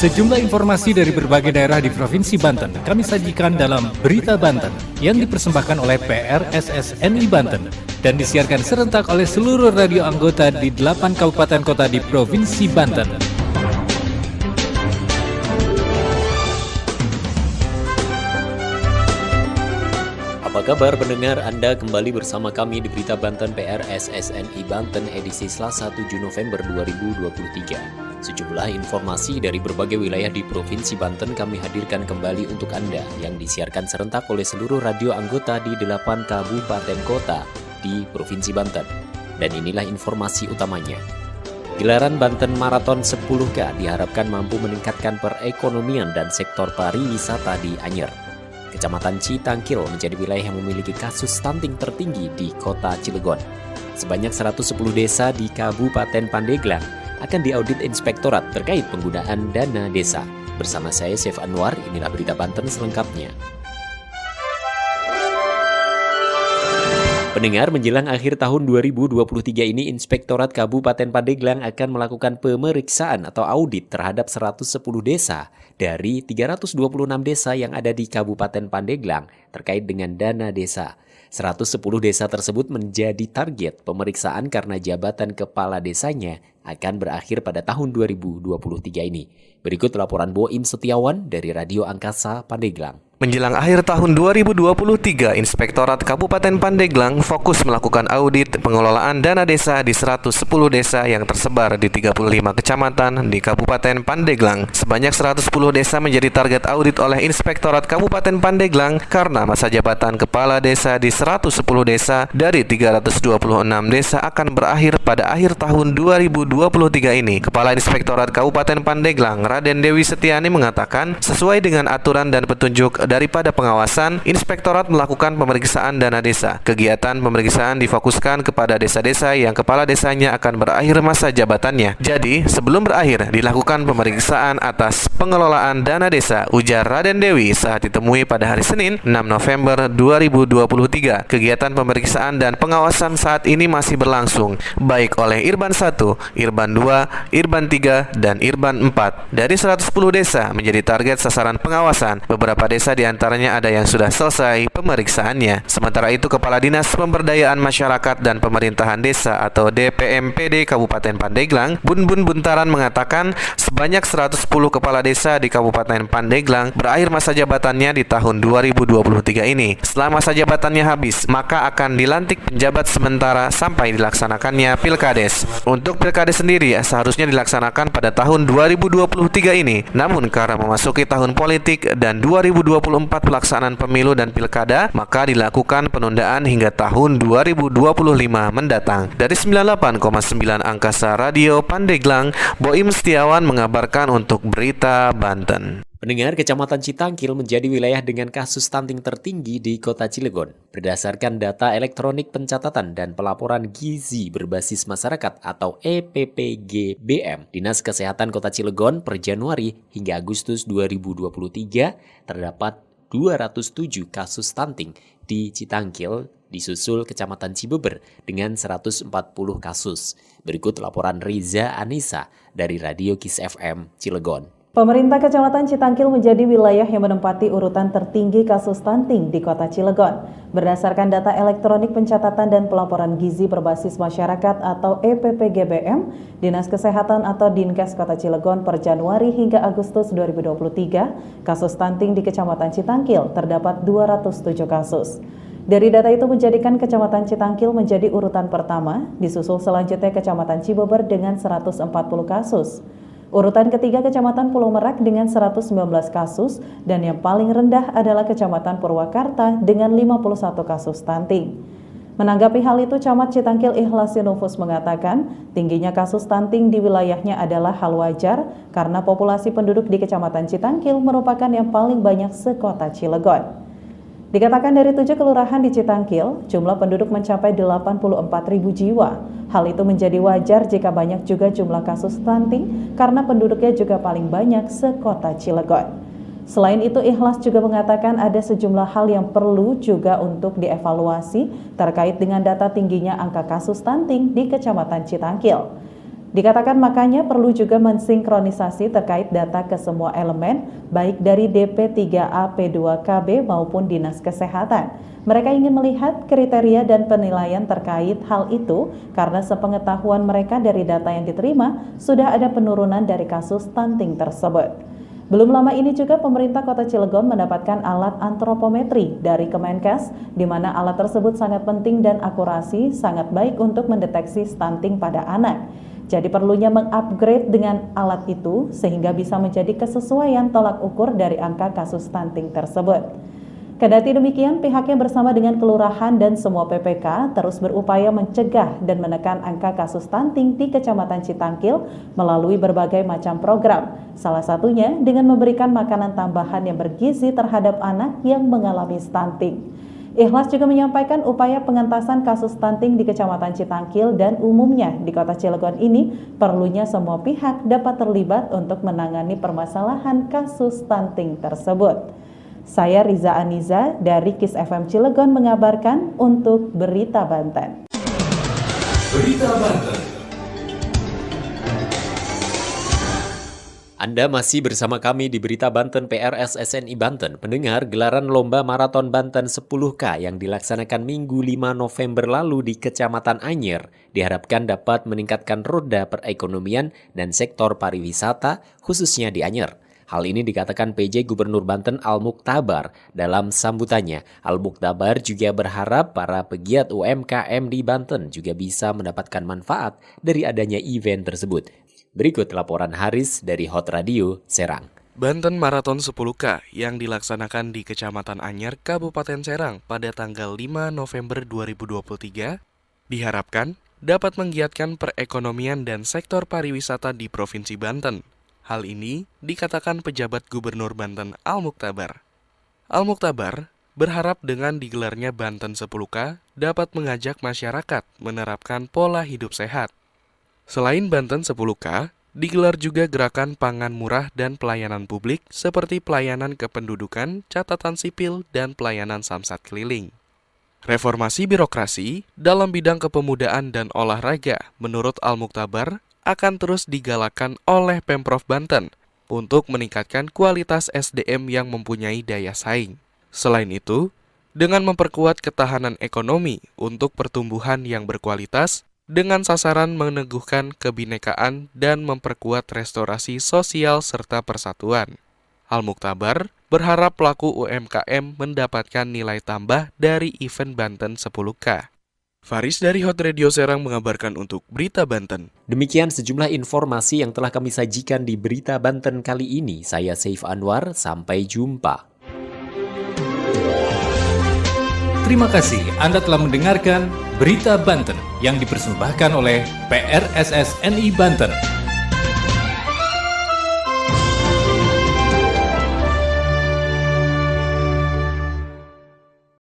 Sejumlah informasi dari berbagai daerah di Provinsi Banten kami sajikan dalam Berita Banten yang dipersembahkan oleh PRSSNI Banten dan disiarkan serentak oleh seluruh radio anggota di 8 kabupaten kota di Provinsi Banten. Apa kabar pendengar? Anda kembali bersama kami di Berita Banten PRSSNI Banten edisi Selasa 7 November 2023. Sejumlah informasi dari berbagai wilayah di Provinsi Banten kami hadirkan kembali untuk Anda yang disiarkan serentak oleh seluruh radio anggota di 8 kabupaten kota di Provinsi Banten. Dan inilah informasi utamanya. Gelaran Banten Marathon 10K diharapkan mampu meningkatkan perekonomian dan sektor pariwisata di Anyer. Kecamatan Citangkil menjadi wilayah yang memiliki kasus stunting tertinggi di kota Cilegon. Sebanyak 110 desa di Kabupaten Pandeglang akan diaudit inspektorat terkait penggunaan dana desa. Bersama saya, Chef Anwar, inilah Berita Banten selengkapnya. Pendengar, menjelang akhir tahun 2023 ini, Inspektorat Kabupaten Pandeglang akan melakukan pemeriksaan atau audit terhadap 110 desa dari 326 desa yang ada di Kabupaten Pandeglang terkait dengan dana desa. 110 desa tersebut menjadi target pemeriksaan karena jabatan kepala desanya akan berakhir pada tahun 2023 ini. Berikut laporan Boim Setiawan dari Radio Angkasa Pandeglang. Menjelang akhir tahun 2023, Inspektorat Kabupaten Pandeglang fokus melakukan audit pengelolaan dana desa di 110 desa yang tersebar di 35 kecamatan di Kabupaten Pandeglang. Sebanyak 110 desa menjadi target audit oleh Inspektorat Kabupaten Pandeglang karena masa jabatan kepala desa di 110 desa dari 326 desa akan berakhir pada akhir tahun 2023 ini. Kepala Inspektorat Kabupaten Pandeglang, Raden Dewi Setiani mengatakan, sesuai dengan aturan dan petunjuk daripada pengawasan, Inspektorat melakukan pemeriksaan dana desa. Kegiatan pemeriksaan difokuskan kepada desa-desa yang kepala desanya akan berakhir masa jabatannya. Jadi, sebelum berakhir, dilakukan pemeriksaan atas pengelolaan dana desa, ujar Raden Dewi saat ditemui pada hari Senin, 6 November 2023. Kegiatan pemeriksaan dan pengawasan saat ini masih berlangsung, baik oleh Irban 1, Irban 2, Irban 3, dan Irban 4. Dari 110 desa menjadi target sasaran pengawasan, beberapa desa diantaranya ada yang sudah selesai pemeriksaannya. Sementara itu, Kepala Dinas Pemberdayaan Masyarakat dan Pemerintahan Desa atau DPMPD Kabupaten Pandeglang, Bun Buntaran mengatakan sebanyak 110 kepala desa di Kabupaten Pandeglang berakhir masa jabatannya di tahun 2023 ini. Setelah masa jabatannya habis, maka akan dilantik penjabat sementara sampai dilaksanakannya Pilkades. Untuk Pilkades sendiri seharusnya dilaksanakan pada tahun 2023 ini. Namun karena memasuki tahun politik dan 2024 pelaksanaan pemilu dan pilkada, maka dilakukan penundaan hingga tahun 2025 mendatang. Dari 98,9 Angkasa Radio Pandeglang, Boim Setiawan mengabarkan untuk Berita Banten. Pendengar, Kecamatan Citangkil menjadi wilayah dengan kasus stunting tertinggi di kota Cilegon. Berdasarkan data elektronik pencatatan dan pelaporan gizi berbasis masyarakat atau EPPGBM, Dinas Kesehatan Kota Cilegon per Januari hingga Agustus 2023 terdapat 207 kasus stunting di Citangkil, disusul Kecamatan Cibeber dengan 140 kasus. Berikut laporan Riza Anissa dari Radio Kis FM Cilegon. Pemerintah Kecamatan Citangkil menjadi wilayah yang menempati urutan tertinggi kasus stunting di kota Cilegon. Berdasarkan data elektronik pencatatan dan pelaporan gizi berbasis masyarakat atau EPPGBM, Dinas Kesehatan atau Dinkes Kota Cilegon per Januari hingga Agustus 2023, kasus stunting di Kecamatan Citangkil terdapat 207 kasus. Dari data itu menjadikan Kecamatan Citangkil menjadi urutan pertama, disusul selanjutnya Kecamatan Cibeber dengan 140 kasus. Urutan ketiga Kecamatan Pulau Merak dengan 119 kasus dan yang paling rendah adalah Kecamatan Purwakarta dengan 51 kasus stunting. Menanggapi hal itu, Camat Citangkil Ikhlasinufus mengatakan tingginya kasus stunting di wilayahnya adalah hal wajar karena populasi penduduk di Kecamatan Citangkil merupakan yang paling banyak sekota Cilegon. Dikatakan dari 7 kelurahan di Citangkil, jumlah penduduk mencapai 84.000 jiwa. Hal itu menjadi wajar jika banyak juga jumlah kasus stunting karena penduduknya juga paling banyak sekota Cilegon. Selain itu, Ikhlas juga mengatakan ada sejumlah hal yang perlu juga untuk dievaluasi terkait dengan data tingginya angka kasus stunting di Kecamatan Citangkil. Dikatakan makanya perlu juga mensinkronisasi terkait data ke semua elemen, baik dari DP3A P2KB maupun Dinas Kesehatan. Mereka ingin melihat kriteria dan penilaian terkait hal itu karena sepengetahuan mereka dari data yang diterima sudah ada penurunan dari kasus stunting tersebut. Belum lama ini juga pemerintah Kota Cilegon mendapatkan alat antropometri dari Kemenkes, di mana alat tersebut sangat penting dan akurasi sangat baik untuk mendeteksi stunting pada anak. Jadi perlunya mengupgrade dengan alat itu sehingga bisa menjadi kesesuaian tolak ukur dari angka kasus stunting tersebut. Kendati demikian, pihaknya bersama dengan kelurahan dan semua PPK terus berupaya mencegah dan menekan angka kasus stunting di Kecamatan Citangkil melalui berbagai macam program. Salah satunya dengan memberikan makanan tambahan yang bergizi terhadap anak yang mengalami stunting. Ikhlas juga menyampaikan upaya pengentasan kasus stunting di Kecamatan Citangkil dan umumnya di Kota Cilegon ini perlunya semua pihak dapat terlibat untuk menangani permasalahan kasus stunting tersebut. Saya Riza Aniza dari KIS FM Cilegon mengabarkan untuk Berita Banten. Berita Banten. Anda masih bersama kami di Berita Banten PRSSNI Banten, pendengar gelaran Lomba Maraton Banten 10K yang dilaksanakan Minggu 5 November lalu di Kecamatan Anyer, diharapkan dapat meningkatkan roda perekonomian dan sektor pariwisata, khususnya di Anyer. Hal ini dikatakan PJ Gubernur Banten Al-Muktabar dalam sambutannya. Al-Muktabar juga berharap para pegiat UMKM di Banten juga bisa mendapatkan manfaat dari adanya event tersebut. Berikut laporan Haris dari Hot Radio Serang. Banten Maraton 10K yang dilaksanakan di Kecamatan Anyer, Kabupaten Serang pada tanggal 5 November 2023 diharapkan dapat menggiatkan perekonomian dan sektor pariwisata di Provinsi Banten. Hal ini dikatakan pejabat Gubernur Banten Al-Muktabar. Al-Muktabar berharap dengan digelarnya Banten 10K dapat mengajak masyarakat menerapkan pola hidup sehat. Selain Banten 10K, digelar juga gerakan pangan murah dan pelayanan publik seperti pelayanan kependudukan, catatan sipil, dan pelayanan samsat keliling. Reformasi birokrasi dalam bidang kepemudaan dan olahraga menurut Al-Muktabar akan terus digalakkan oleh Pemprov Banten untuk meningkatkan kualitas SDM yang mempunyai daya saing. Selain itu, dengan memperkuat ketahanan ekonomi untuk pertumbuhan yang berkualitas, dengan sasaran meneguhkan kebinekaan dan memperkuat restorasi sosial serta persatuan. Al-Muktabar berharap pelaku UMKM mendapatkan nilai tambah dari event Banten 10K. Faris dari Hot Radio Serang mengabarkan untuk Berita Banten. Demikian sejumlah informasi yang telah kami sajikan di Berita Banten kali ini. Saya Saif Anwar, sampai jumpa. Terima kasih Anda telah mendengarkan Berita Banten yang dipersembahkan oleh PRSSNI Banten.